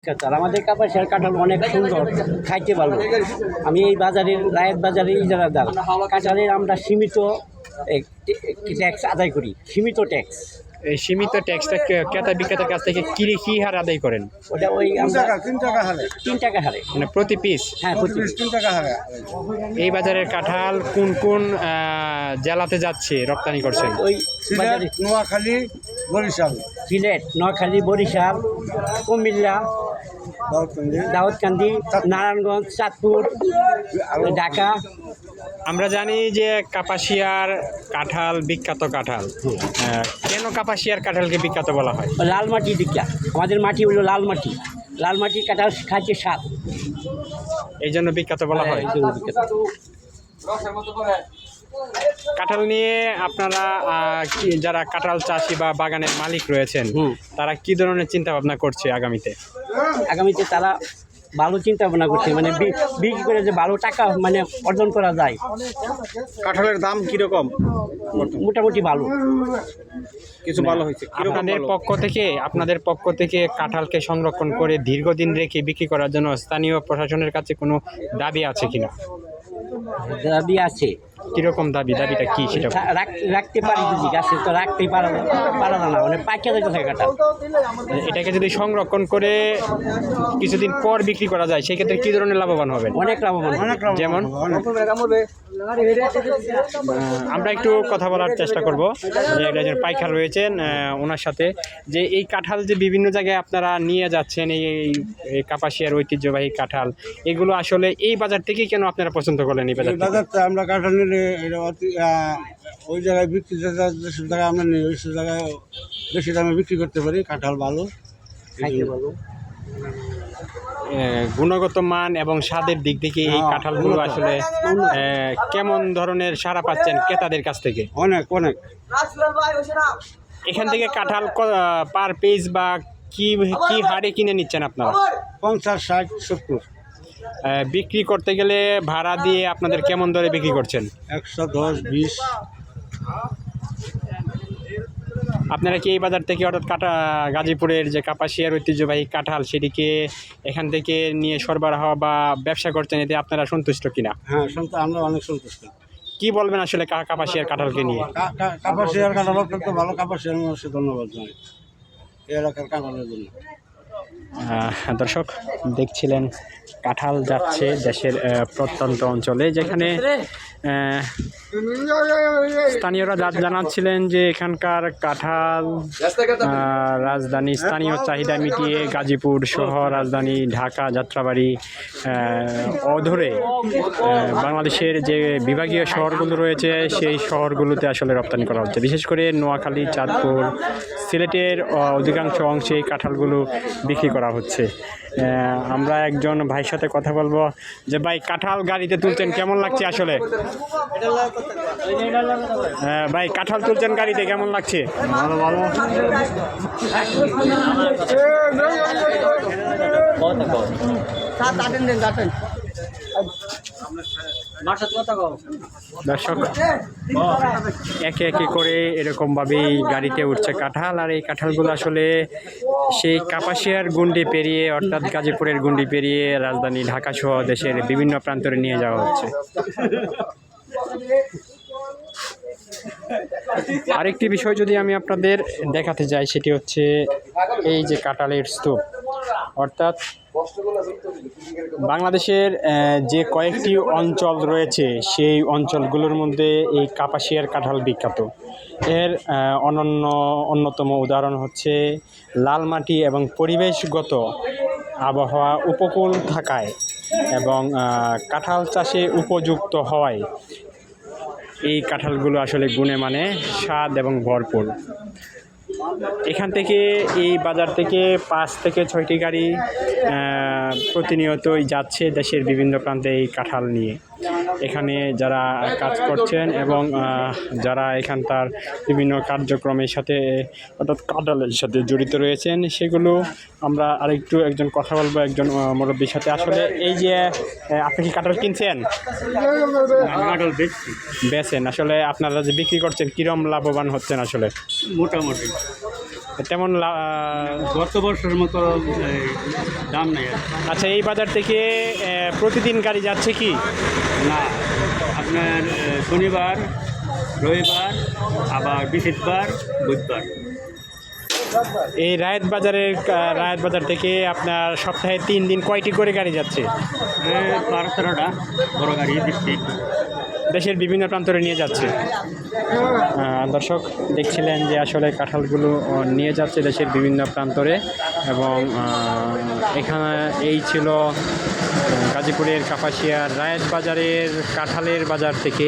বিখ্যাত। আর আমাদের কাপাসিয়ার কাঁঠাল অনেক সুন্দর, খাইতে ভালো। আমি এই বাজারের রায়ের বাজারের ইজারাদার। কাঁঠালের আমরা সীমিত ট্যাক্স আদায় করি, সীমিত ট্যাক্স। এই সীমিত ট্যাক্সটা ক্রেতা বিক্রেতার কাছ থেকে কি হার আদায় করেন? ওটা ওই আমরা 3 টাকা হারে। মানে প্রতি পিস? হ্যাঁ, প্রতি পিস 3 টাকা হারে। এই বাজারের কাঁঠাল কোন কোন জেলাতে যাচ্ছে রপ্তানি করছেন? ওই সিলেট, নোয়াখালী, বরিশাল। সিলেট, নোয়াখালী, বরিশাল, কুমিল্লা, দাউদকান্দি, নারায়ণগঞ্জ, চাঁদপুর, ঢাকা। আমরা জানি যে কাপাসিয়ার কাঁঠাল বিখ্যাত কাঁঠাল। কেন কাপাসিয়ার কাঁঠালকে বিখ্যাত বলা হয়? লাল মাটি দিকা, আমাদের মাটি হলো লাল মাটি। লাল মাটির কাঁঠাল খাইতে স্বাদ, এই জন্য বিখ্যাত বলা হয়। এই জন্য বিখ্যাত। কাঁঠাল নিয়ে আপনারা যারা কাঁঠাল চাষি বা বাগানের মালিক রয়েছেন, তারা কি ধরনের চিন্তা ভাবনা করছে আগামীতে? আগামীতে তারা ভালো চিন্তা ভাবনা করছে, মানে বিক্রি করে যে ভালো টাকা মানে অর্জন করা যায়। কাঁঠালের দাম কিরকম? মোটামুটি ভালো, কিছু ভালো হয়েছে। আপনাদের পক্ষ থেকে কাঁঠালকে সংরক্ষণ করে দীর্ঘদিন রেখে বিক্রি করার জন্য স্থানীয় প্রশাসনের কাছে কোনো দাবি আছে কিনা? দাবি আছে। কিরকম দাবি? দাবিটা কি সেটা? রাখতে পারি, যদি গাছে তো রাখতেই পারা না, মানে পাইকা যেতে থাকে কাঁঠাল। এটাকে যদি সংরক্ষণ করে কিছুদিন পর বিক্রি করা যায়, সেক্ষেত্রে কি ধরনের লাভবান হবেন? অনেক লাভবান। যেমন আমরা একটু কথা বলার চেষ্টা করব যে একজন পাইকার রয়েছেন ওনার সাথে, যে এই কাঁঠাল যে বিভিন্ন জায়গায় আপনারা নিয়ে যাচ্ছেন, এই কাপাসিয়ার ঐতিহ্যবাহী কাঁঠাল, এগুলো আসলে এই বাজার থেকে কেন আপনারা পছন্দ করলেন? এই বাজারটা আমরা কাঁঠাল নিলে ওই জায়গায় বিক্রি যেসব জায়গায় আমরা নিই, ওই সব জায়গায় বেশি দামে বিক্রি করতে পারি। কাঁঠাল ভালো, খাইতে ভালো। গুণগত মান এবং স্বাদের দিক থেকে এই কাঁঠালগুলো আসলে কেমন ধরনের সাড়া পাচ্ছেন ক্রেতাদের কাছ থেকে? অনেক অনেক। এখান থেকে কাঁঠাল পার পিস বা কি হারে কিনে নিচ্ছেন আপনারা? 50, 60, 70। বিক্রি করতে গেলে ভাড়া দিয়ে আপনাদের কেমন দরে বিক্রি করছেন? 110, 20। আপনারা কি এই বাজার থেকে অর্থাৎ গাজীপুরের যে কাপাসিয়ার ঐতিহ্যবাহী কাঁঠাল, সেটিকে এখান থেকে নিয়ে সরবরাহ বা ব্যবসা করছেন, এতে আপনারা সন্তুষ্ট কিনা? হ্যাঁ, আমরা অনেক সন্তুষ্ট। কি বলবেন আসলে কাপাসিয়ার কাঁঠালকে নিয়ে? কাপাসিয়ার কাঁঠাল অত্যন্ত ভালো। কাপাসিয়ার মানুষকে ধন্যবাদ জানাই এই এলাকার কাঁঠালের জন্য। দর্শক দেখছিলেন কাঁঠাল যাচ্ছে দেশের প্রত্যন্ত অঞ্চলে, যেখানে স্থানীয়রা জানাচ্ছিলেন যে এখানকার কাঁঠাল রাজধানী স্থানীয় চাহিদা মিটিয়ে গাজীপুর সহ রাজধানী ঢাকা, যাত্রাবাড়ি অধরে বাংলাদেশের যে বিভাগীয় শহরগুলো রয়েছে, সেই শহরগুলোতে আসলে রপ্তানি করা হচ্ছে। বিশেষ করে নোয়াখালী, চাঁদপুর, সিলেটের অধিকাংশ অংশে এই কাঁঠালগুলো বিক্রি করা হচ্ছে। আমরা একজন ভাইয়ের সাথে কথা বলবো যে ভাই, কাঁঠাল গাড়িতে তুলছেন, কেমন লাগছে আসলে? ভাই, কাঁঠাল তুলছেন গাড়িতে, কেমন লাগছে? ভালো ভালো। দর্শক একে একে করে এরকমভাবেই গাড়িতে উঠছে কাঁঠাল, আর এই কাঁঠালগুলো আসলে সেই কাপাসিয়ার গুন্ডি পেরিয়ে, অর্থাৎ গাজীপুরের গুন্ডি পেরিয়ে রাজধানী ঢাকা সহ দেশের বিভিন্ন প্রান্তরে নিয়ে যাওয়া হচ্ছে। আরেকটি বিষয় যদি আমি আপনাদের দেখাতে যাই, সেটি হচ্ছে এই যে কাঁঠালের স্তূপ, অর্থাৎ বাংলাদেশের যে কয়েকটি অঞ্চল রয়েছে, সেই অঞ্চলগুলোর মধ্যে এই কাপাসিয়ার কাঁঠাল বিখ্যাত। এর অন্যতম উদাহরণ হচ্ছে লাল মাটি এবং পরিবেশগত আবহাওয়া উপকূল থাকায় এবং কাঁঠাল চাষে উপযুক্ত হওয়ায় এই কাঁঠালগুলো আসলে গুণে মানে স্বাদ এবং ভরপুর। এখান থেকে, এই বাজার থেকে 5 থেকে 6টি গাড়ি প্রতিনিয়তই যাচ্ছে দেশের বিভিন্ন প্রান্তে এই কাঁঠাল নিয়ে। এখানে যারা কাজ করছেন এবং যারা এখানকার বিভিন্ন কার্যক্রমের সাথে, অর্থাৎ কাঁঠালের সাথে জড়িত রয়েছেন, সেগুলো আমরা আরেকটু একজন কথা বলবো একজন মুরব্বীর সাথে। আসলে এই যে আপনি কি কাঁঠাল কিনছেন? কাঁঠাল বেচেন। আসলে আপনারা যে বিক্রি করছেন, কিরম লাভবান হচ্ছেন আসলে? মোটামুটি তেমন গত বছরের মতো দাম নেই আচ্ছা, এই বাজার থেকে প্রতিদিন গাড়ি যাচ্ছে কি? না, আপনার শনিবার, রবিবার, আবার বৃহস্পতিবার, বুধবার। এই রায়েত বাজার থেকে আপনার সপ্তাহে 3 দিন কয়টি করে গাড়ি যাচ্ছে? 12-13টা বড় গাড়ি ডিস্ট্রিক্ট দেশের বিভিন্ন প্রান্তরে নিয়ে যাচ্ছে। দর্শক দেখছিলেন যে আসলে কাঁঠালগুলো নিয়ে যাচ্ছে দেশের বিভিন্ন প্রান্তরে, এবং এখানে এই ছিল গাজীপুরের কাপাসিয়ার রায়েত বাজারের কাঁঠালের বাজার থেকে